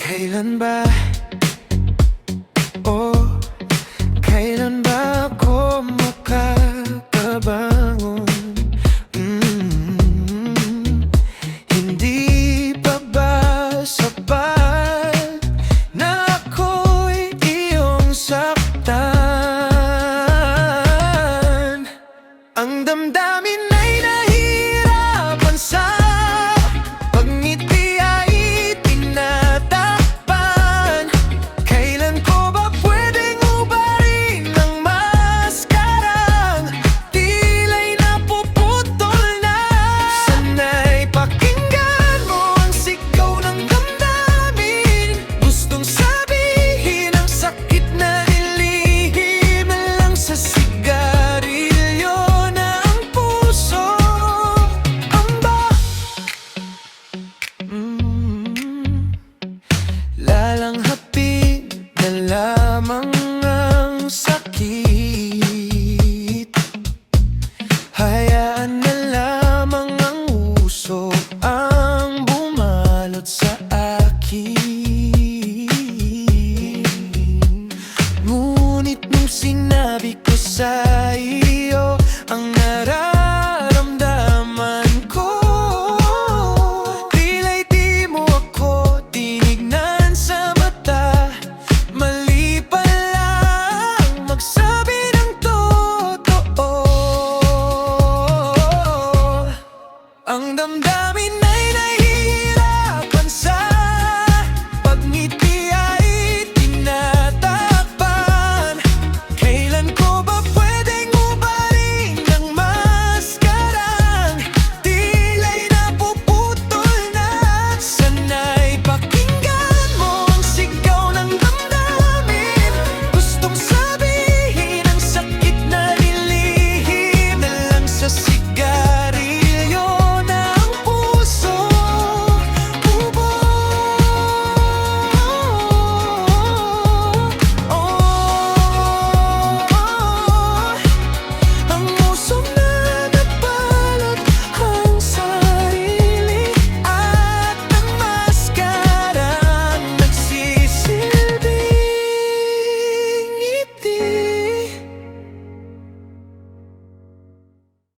Kailan ba, oh, kailan ba ako makakabangon? Hindi pa ba sapat na ako'y iyong saktan? Ang damdamin ay nahihirapan sa pagngiti ay tinatakpan. Kailan ko ba pwedeng ubarin ng maskarang tila'y napuputol na? Sana'y pakinggan mo ang sigaw ng damdamin. Gustong sabihin ang sakit na nilihim na lang sa sigarilyo na ang puso amba. Lalanghapin na lamang ang sakit. Hayaan na lamang ang uso ang bumalot sa akin. Ngunit nung sinabi ko sa